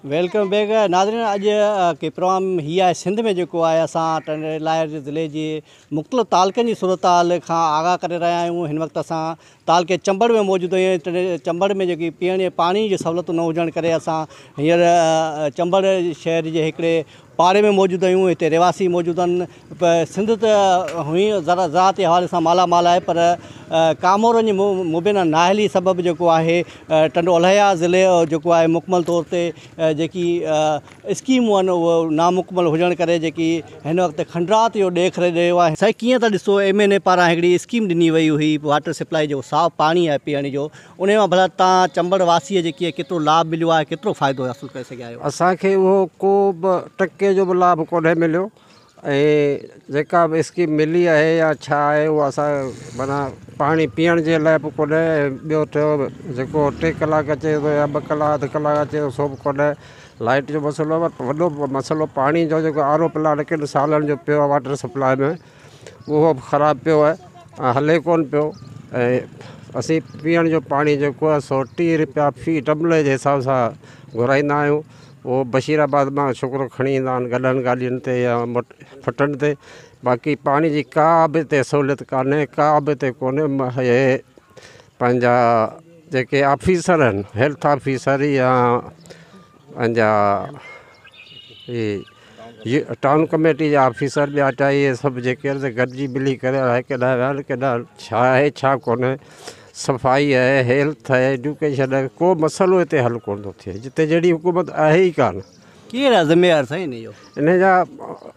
Welcome back नाज़रीन। अॼु के प्रोग्राम हीअ आहे सिंध में जेको आहे असां टंडलायर ज़िले जे मुख़्तलिफ़ तालुक़नि जी सूरत हाल खां आगाह करे रहिया आहियूं। हिन वक़्तु असां तालुके चंबड़ में मौजूदु आहियूं। चंबड़ में जेकी पीअण जे पाणी जी सहूलियत न हुजण करे असां हींअर चंबड़ शहर जे हिकिड़े पाड़े में मौजूदु आहियूं। हिते रहवासी मौजूदु आहिनि। सिंध त हुई ज़राअत जे हवाले सां मालामाल आहे, पर कामोरनि जी मुबीना नाअहली सबबु जेको आहे टंडो अलाहिया ज़िले जेको आहे मुकमल तौर ते जेकी स्कीमूं आहिनि उहो नामुकमल हुजण करे जेकी हिन वक़्तु खंडरात जो ॾेख रहियो आहे। साईं कीअं था ॾिसो MNA पारां हिकिड़ी स्कीम ॾिनी वई हुई वाटर सप्लाई जो साफ़ पाणी आहे पीअण जो, उन मां भला तव्हां चंबड़ वासीअ जेकी आहे केतिरो लाभ मिलियो आहे, केतिरो फ़ाइदो हासिलु करे सघिया आहियो? असांखे उहो को बि टके जो बि लाभ कोन्हे मिलियो ऐं जेका बि स्कीम मिली आहे या छा आहे उहा असां माना पाणी पीअण जे लाइ बि कोन्हे। ॿियो टियों जेको 3 कलाक अचे थो या 2 कलाक 2 कलाक अचे थो सो बि कोन्हे। लाइट जो मसइलो आहे, वॾो मसइलो पाणी जो जेको आरो प्लांट किन सालनि जो पियो आहे वाटर सप्लाई में उहो बि ख़राबु पियो आहे, हले कोन पियो। ऐं असीं पीअण जो पाणी जेको आहे 130 रुपया फ़ी टमले जे हिसाब सां घुराईंदा आहियूं। उहो बशीराबाद मां छोकिरो खणी ईंदा आहिनि गॾनि गाॾियुनि ते या फटनि ते। बाक़ी पाणी जी का बि हिते सहूलियत कान्हे, का बि हिते कोन्हे। हे पंहिंजा जेके ऑफिसर आहिनि, हेल्थ ऑफिसर या पंहिंजा टाउन कमेटी जा ऑफिसर ॿिया टा इहे सभु जेके आहिनि गॾिजी मिली करे अलाए केॾा विया आहिनि, केॾा छा आहे छा कोन्हे। सफ़ाई आहे, हेल्थ आहे, एजुकेशन आहे, को मसइलो हिते हल कोन थो थिए जिते जहिड़ी हुकूमत आहे ई कान। केरु आहे ज़िम्मेवार साईं इन जो? इन जा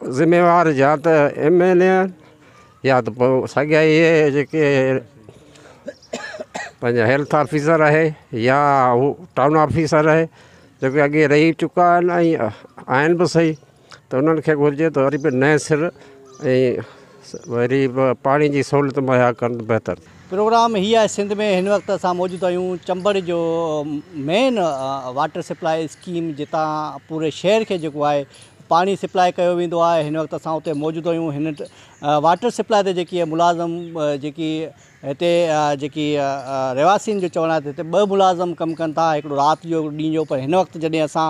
ज़िम्मेवार या त MNA आहिनि या त पोइ साॻिया इहे जेके पंहिंजा हेल्थ ऑफिसर आहे या हू टाउन ऑफिसर आहे जेके अॻे रही चुका आहिनि ऐं आहिनि बि सही, त उन्हनि खे घुरिजे त वरी बि नए सिर ऐं वरी बि पाणी जी सहूलियत मुहैया कनि बहितर। प्रोग्राम हीअ आहे सिंध में। हिन वक़्तु असां मौजूदु आहियूं चंबड़ जो मेन वाटर सप्लाई स्कीम जितां पूरे शहर खे जेको आहे पाणी सप्लाई कयो वेंदो आहे। हिन वक़्तु असां उते मौजूदु आहियूं। हिन वाटर सप्लाई ते जेकी मुलाज़िम जेकी हिते जेकी रहवासियुनि जो चवणु आहे त हिते 2 मुलाज़िम कमु कनि था, हिकिड़ो राति जो ॾींहं जो। पर हिन वक़्तु जॾहिं असां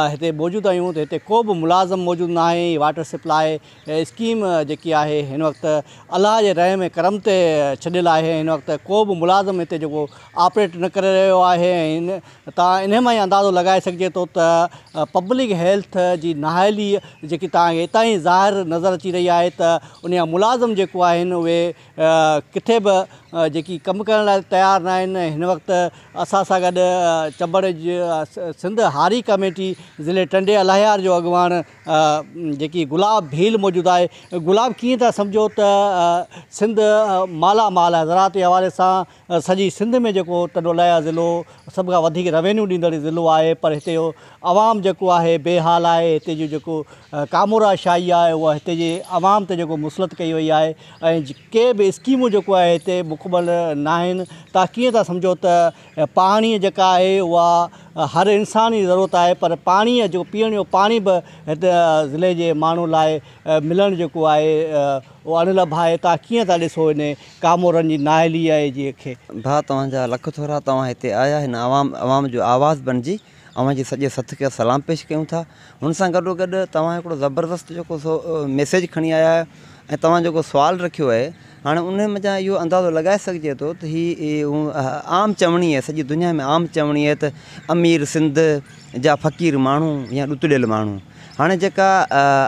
हिते मौजूदु आहियूं त हिते को बि मुलाज़िम मौजूदु न आहे। वाटर सप्लाई स्कीम जेकी आहे हिन वक़्तु अलाह जे रहम में करम ते छॾियलु आहे। हिन वक़्तु को बि मुलाज़िम हिते जेको ऑपरेट न करे रहियो आहे। हिन तव्हां इन मां ई अंदाज़ो लॻाए सघिजे थो त पब्लिक हेल्थ जी नाअहली जेकी तव्हांखे हितां ई ज़ाहिर नज़र अची रही आहे त उन जा मुलाज़िम जेको आहिनि उहे किथे बि जेकी कमु करण लाइ तयारु न आहिनि। हिन वक़्तु असां सां गॾु चंबड़ सिंध हारी कमेटी ज़िले टंडे अलाहियार जो अॻुवान जेकी गुलाब भील मौजूदु आहे। गुलाब कीअं था सम्झो त सिंध मालामाल आहे ज़राअत जे हवाले सां। सॼी सिंध में जेको टंडो अलाहिया ज़िलो सभ खां वधीक रेवेन्यू ॾींदड़ ज़िलो आहे, पर हिते जो आवाम जेको आहे बेहाल आहे। हिते जो जेको कामोरा शाही आहे उहा हिते जे आवाम ते जेको मुसलत कई वई आहे ऐं के बि स्कीमूं जेको आहे हिते मुकमल न आहिनि। तव्हां कीअं था सम्झो त पाणी जेका आहे उहा हर इंसान जी ज़रूरत आहे, पर पाणीअ जो पीअण जो पाणी बि हिते ज़िले जे माण्हू लाइ मिलणु जेको आहे उहो अनिलभ आहे। तव्हां कीअं था ॾिसो इन कामोरनि जी नाअहली आहे जी खे? भाउ तव्हांजा लख थोरा, तव्हां हिते आया हिन आवाम जो आवाज़ बणिजी अवां जे सॼे सथ खे सलाम पेश कयूं था। हुन सां गॾोगॾु तव्हां हिकिड़ो ज़बरदस्त जेको मैसेज खणी आया आहियो ऐं तव्हां जेको सुवालु रखियो आहे हाणे उन मथां इहो अंदाज़ो लॻाए सघिजे थो त आम चवणी आहे, सॼी दुनिया में आम चवणी आहे त अमीर सिंध जा फ़क़ीर माण्हू या ॾुतड़ियल माण्हू। हाणे जेका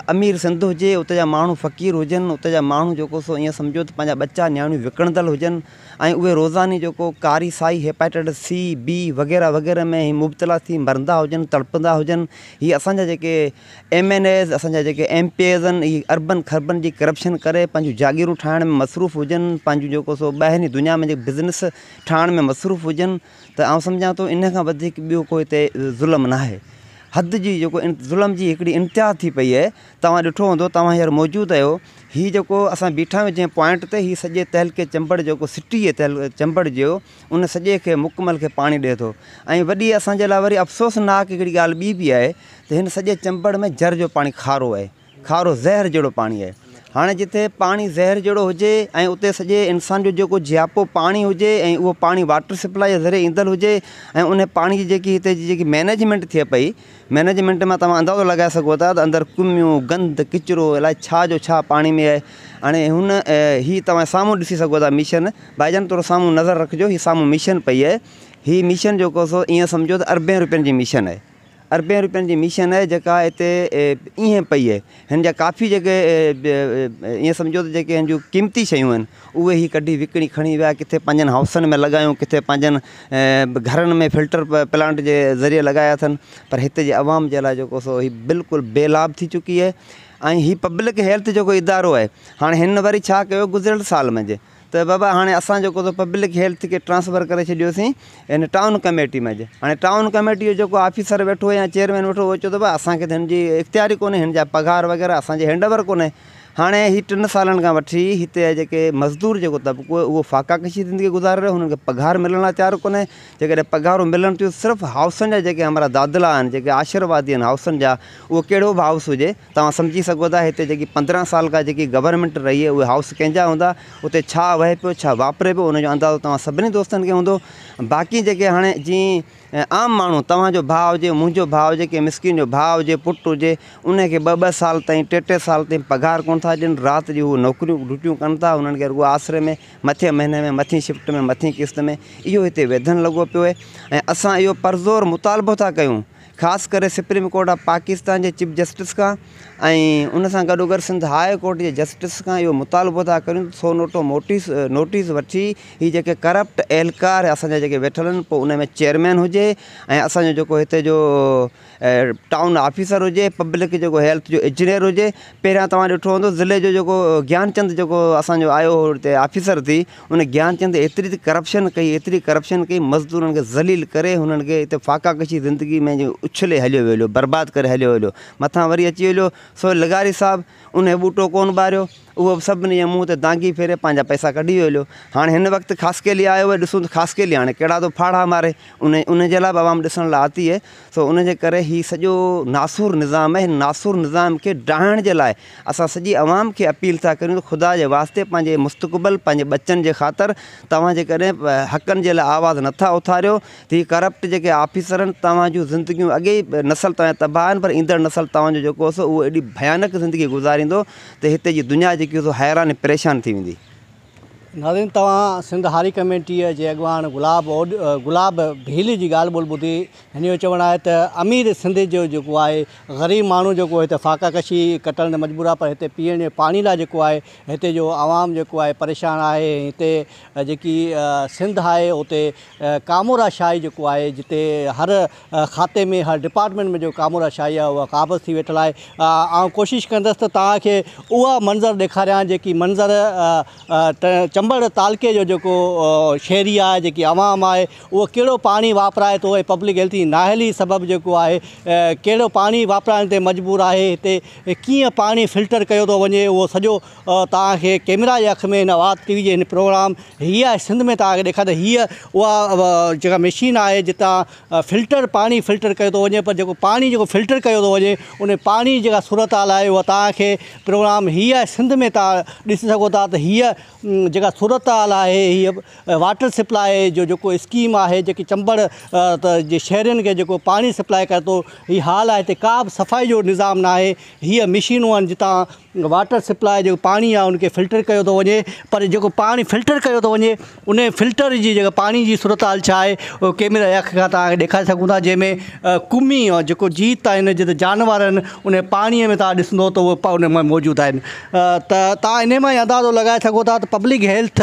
अमीर सिंध हुजे उते जा माण्हू फ़क़ीर हुजनि, उते जा माण्हू जेको सो ईअं सम्झो त पंहिंजा बच्चा नियाणियूं विकिणंदड़ हुजनि ऐं उहे रोज़ानी जेको कारी साई हेपेटाइटिस C, B वग़ैरह वग़ैरह में मुबतला थी मरंदा हुजनि, तड़पंदा हुजनि। हीअ असांजा जेके MNAs असांजा जेके MPs आहिनि इहे अर्बन खर्बन जी करप्शन करे पंहिंजूं जागीरूं ठाहिण में मसरूफ़ हुजनि, पंहिंजूं जेको सो ॿाहिरीं दुनिया में जेके बिज़नेस ठाहिण में मसरूफ़ हुजनि। त आउं सम्झां थो इन खां वधीक ॿियो को हिते ज़ुल्म न आहे। हद जी जेको ज़ुल्म जी हिकिड़ी इंतिहा थी पई आहे। तव्हां ॾिठो हूंदो, तव्हां हींअर मौजूदु आहियो, हीअ जेको असां बीठा आहियूं जंहिं पॉइंट ते, हीअ सॼे तहलके चंबड़ जेको सिटी आहे चंबड़ जो उन सॼे खे मुकमल खे पाणी ॾिए थो। ऐं वॾी असांजे लाइ वरी अफ़सोसनाक हिकिड़ी ॻाल्हि ॿी बि आहे त हिन सॼे चंबड़ में जर जो पाणी खारो आहे, खारो ज़हर जहिड़ो पाणी आहे। हाणे जिथे पाणी ज़हर जहिड़ो हुजे ऐं उते सॼे इंसान जो जेको जियापो पाणी हुजे ऐं उहो पाणी वाटर सप्लाई जे ज़रिए ईंदड़ हुजे ऐं उन पाणी जी जेकी हिते जी जेकी मैनेजमेंट थिए पई, मैनेजमेंट मां तव्हां अंदाज़ो लॻाए सघो था त अंदरि कुमियूं, गंद, किचिरो, अलाए छा जो छा पाणी में आहे। हाणे हुन हीअ तव्हां साम्हूं ॾिसी सघो था मिशन, भाईजान थोरो साम्हूं नज़र रखिजो, हीअ साम्हूं मिशन पई आहे। हीअ मिशन जेको सो ईअं सम्झो त अरबे रुपयनि जी मिशन आहे, अरबे रुपयनि जी मिशन आहे जेका हिते ईअं पई आहे। हिन जा काफ़ी जेके ईअं सम्झो त जेके हिन जूं क़ीमती शयूं आहिनि उहे ही कढी विकिणी खणी विया, किथे पंहिंजनि हाउसनि में लॻायूं, किथे पंहिंजनि घरनि में फिल्टर प्लांट जे ज़रिए लॻाया अथनि। पर हिते जे अवाम जे लाइ जेको सो हीअ बिल्कुलु बेलाभ थी चुकी आहे। ऐं हीअ पब्लिक हेल्थ जेको इदारो आहे, हाणे हिन वरी छा कयो गुज़िरियल साल में जे त बाबा हाणे असां जेको त पब्लिक हेल्थ खे ट्रांसफ़र करे छॾियोसीं हिन टाउन कमेटी में जे। हाणे टाउन कमेटी जो जेको ऑफिसर वेठो या चेयरमैन वेठो उहो चयो त भाई असांखे त हिन जी इख़्तियार ई कोन्हे, हिन जा पघार वग़ैरह असांजे हैंडओवर कोन्हे। हाणे ही 3 सालनि खां वठी हिते जेके मज़दूर जेको तबिको आहे उहो फ़ाक़ाकशी ज़िंदगी गुज़ारे रहियो, हुननि खे पघार मिलण लाइ तयारु कोन्हे। जेकॾहिं पघारूं मिलनि थियूं सिर्फ़ु हाउसनि जा जेके हमारा दादला आहिनि, जेके आशीर्वादी आहिनि हाउसनि जा, उहो कहिड़ो बि हाउस हुजे तव्हां सम्झी सघो था हिते जेकी 15 साल खां जेकी गवर्नमेंट रही आहे उहे हाउस कंहिंजा हूंदा, उते छा वहे पियो, छा वापरे पियो, उनजो अंदाज़ो तव्हां सभिनी दोस्तनि खे हूंदो। बाक़ी जेके हाणे जीअं आम माण्हू, तव्हांजो भाउ हुजे, मुंहिंजो भाउ हुजे, कंहिं मिस्किन जो भाउ हुजे, पुटु हुजे, उनखे 2-2 साल ताईं 3-3 साल ताईं पघार कोन था ॾियनि। राति जी उहे नौकरियूं ड्यूटियूं कनि था, उन्हनि खे रुॻो आसिरे में मथे महीने में मथीं शिफ्ट में मथीं क़िस्त में इहो हिते वधणु लॻो पियो आहे। ऐं असां इहो परज़ोर मुतालबो था कयूं ख़ासि करे supreme court of Pakistan J chief justice खां ऐं उन सां गॾोगॾु सिंध हाई कोर्ट जे जस्टिस खां इहो मुतालबो था कयूं सो नोटिस वठी ही जेके करप्ट एहलकार असांजा जेके वेठल आहिनि, पोइ उन में चेयरमैन हुजे ऐं असांजो जेको हिते जो टाउन ऑफिसर हुजे, पब्लिक जेको हेल्थ जो इंजीनियर हुजे। पहिरियां तव्हां ॾिठो हूंदो ज़िले जो जेको ज्ञानचंद जेको असांजो आयो हो हिते ऑफिसर थी, उन ज्ञानचंद एतिरी करप्शन कई, मज़दूरनि खे ज़लील करे हुननि खे हिते फ़ाक़ाकशी ज़िंदगी में जो उछले हलियो वियो, बर्बादु करे हलियो वियो। मथां वरी अची वियो सो लगारी साहब, उन बूटो कोन ॿारियो, उहो सभिनी जे मुंहं ते दांगी फेरे पंहिंजा पैसा कढी वियो। हाणे हिन वक़्तु ख़ासकेली आयो आहे, ॾिसूं त ख़ासकेली हाणे कहिड़ा थो फाड़ा मारे, उन जे लाइ बि आवाम ॾिसण लाइ आती आहे। सो उन जे करे हीउ सॼो नासूर निज़ाम आहे। हिन नासूर निज़ाम खे डाहण जे लाइ असां सॼी आवाम खे अपील था करियूं त ख़ुदा जे वास्ते पंहिंजे मुस्तक़बिल, पंहिंजे बचनि जे ख़ातिर तव्हां जेकॾहिं हक़नि जे लाइ आवाज़ु नथा उथारियो त हीअ करप्ट जेके ऑफिसर आहिनि तव्हां जूं ज़िंदगियूं अॻे ई नसल तव्हां तबाह आहिनि, पर ईंदड़ नसल तव्हांजो जेको आहे उहो एॾी भयानक ज़िंदगी गुज़ारींदो त हिते जी दुनिया जेकी हैरान परेशान थी वेंदी। नाज़रीन, तव्हां सिंध हारी कमेटीअ जे अॻवान गुलाब भील जी ॻाल्हि ॿोल ॿुधी। हिन जो चवणु आहे त अमीर सिंध जो जेको आहे ग़रीब माण्हू जेको हिते फ़ाक़ाकशी कटण में मजबूर आहे, पर हिते पीअण जे पाणी लाइ जेको आहे हिते जो आवाम जेको आहे परेशान आहे। हिते जेकी सिंध आहे उते कामोरा शाही जेको आहे, जिते हर खाते में, हर डिपार्टमेंट में जो कामोरा शाही आहे उहा क़ाबिज़ थी वेठल आहे। ऐं कोशिशि कंदुसि त तव्हांखे उहा मंज़र ॾेखारियां जेकी मंज़र चंबड़ तालके जो जेको शहरी आहे, जेकी आवाम आहे, उहो कहिड़ो पाणी वापराए थो ऐं पब्लिक हेल्थ जी नाअहली सबबु जेको आहे कहिड़ो पाणी वापराइण ते मजबूर आहे। हिते कीअं पाणी फिल्टर कयो थो वञे उहो सॼो तव्हांखे कैमरा जे अख में हिन आवाज़ टीवी जे हिन प्रोग्राम हीअ आहे सिंध में तव्हांखे ॾेखारे। हीअ उहा जेका मशीन आहे जितां फिल्टर पाणी फिल्टर कयो थो वञे, पर जेको पाणी जेको फिल्टर कयो थो वञे उन पाणी जेका सूरत हाल आहे उहा तव्हांखे प्रोग्राम हीअ आहे सिंध में तव्हां ॾिसी सघो था। त हीअ जेका सूरत हाल आहे, हीअ वाटर सप्लाई जो जेको स्कीम आहे जेकी चंबड़ जे शहरनि खे जेको पाणी सप्लाई करे थो, हीअ हाल आहे। हिते का बि सफ़ाई जो निज़ाम न आहे। हीअ मशीनूं आहिनि जितां वाटर सप्लाई जेको पाणी आहे उनखे फिल्टर कयो थो वञे, पर जेको पाणी फिल्टर कयो थो वञे उन फिल्टर जी जेका पाणी जी सूरत हाल छा आहे उहो कैमरा अख खां तव्हांखे ॾेखारे सघूं था, जंहिंमें कुमी जेको जीत आहिनि, जिते जानवर आहिनि उन पाणीअ में तव्हां ॾिसंदो त उहे उन में मौजूदु आहिनि। त तव्हां इन मां ई अंदाज़ो लॻाए सघो था त पब्लिक हेल्थ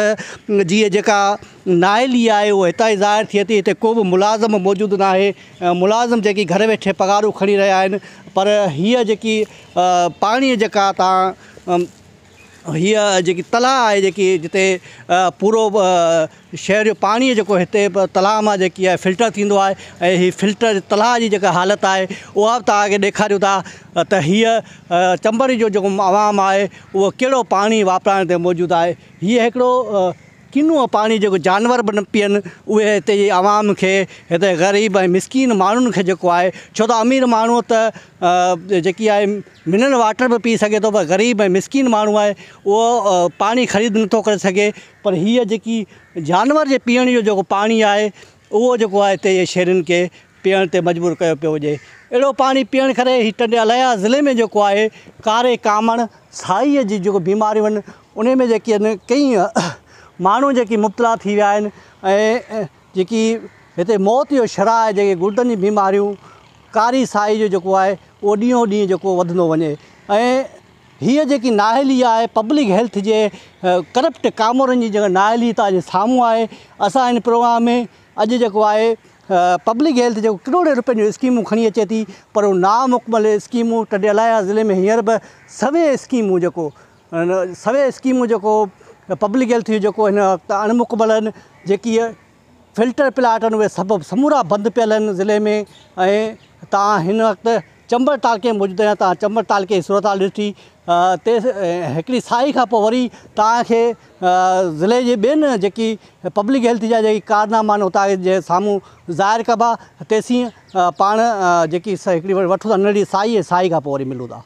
जी जेका नाअहली आहे उहा हितां ई ज़ाहिर थिए थी। हिते को बि मुलाज़िम मौजूदु न आहे। मुलाज़िम जेकी घर वेठे पघारूं खणी रहिया आहिनि, पर हीअ जेकी पाणीअ जेका तव्हां हीअ जेकी तलाह आहे जेकी जिते पूरो शहर जो पाणी जेको हिते तलाह मां जेकी आहे फिल्टर थींदो आहे, ऐं हीअ फिल्टर तलाह जी जेका हालत आहे उहा बि तव्हांखे ॾेखारियूं था त हीअ चंबड़ जो जेको आवाम आहे उहो कहिड़ो पाणी वापराइण ते मौजूदु आहे। हीअ हिकिड़ो किनो पानी जेको जानवर बि न पीअनि उहे हिते जी आवाम खे हिते ग़रीब ऐं मिसकीन माण्हुनि खे जेको आहे, छो त अमीर माण्हू त जेकी आहे मिनरल वाटर बि पी सघे थो, पर ग़रीब ऐं मिसकीन माण्हू आहे उहो पाणी ख़रीद नथो करे सघे। पर हीअ जेकी जानवर जे पीअण जो जेको पाणी आहे उहो जेको आहे हिते जे शहरनि खे पीअण ते मजबूर कयो पियो वञे। अहिड़ो पाणी पीअण करे हीअ टंडियाला ज़िले में जेको आहे कारे कामण साईअ जी जेको बीमारियूं आहिनि उन में जेकी आहिनि कई माण्हू जेकी मुब्तला थी विया आहिनि ऐं जेकी हिते मौत जो शरह आहे, जेके गुर्दनि जी बीमारियूं, कारी साई जो जेको आहे उहो ॾींहों ॾींहुं जेको वधंदो वञे। ऐं हीअ जेकी नाहेली आहे पब्लिक हेल्थ जे करप्ट कामोरनि जी जेका नाहेली त अॼु साम्हूं आहे। असां हिन प्रोग्राम में अॼु जेको आहे पब्लिक हेल्थ जेको करोड़े रुपयनि जूं स्कीमूं खणी अचे थी, पर उहो नामुकमल स्कीमूं टंडियाला ज़िले में हींअर बि सवे स्कीमूं जेको पब्लिक हेल्थ जूं जेको हिन वक़्तु अणमुकमल आहिनि। जेकी फिल्टर प्लांट आहिनि उहे सभु समूरा बंदि पियल आहिनि ज़िले में। ऐं तव्हां हिन वक़्तु चंबल तालुके में मौजूदु आहियां, तव्हां चंबल तालुके जी सूरत हाल ॾिठी ते हिकिड़ी साई खां पोइ वरी तव्हांखे ज़िले जे ॿियनि जेकी पब्लिक हेल्थ जा जेकी कारनामा आहिनि उतां जे साम्हूं ज़ाहिर कबा, तेसीं पाण जेकी हिकिड़ी वठूं था नंढड़ी साई खां पोइ वरी मिलूं था।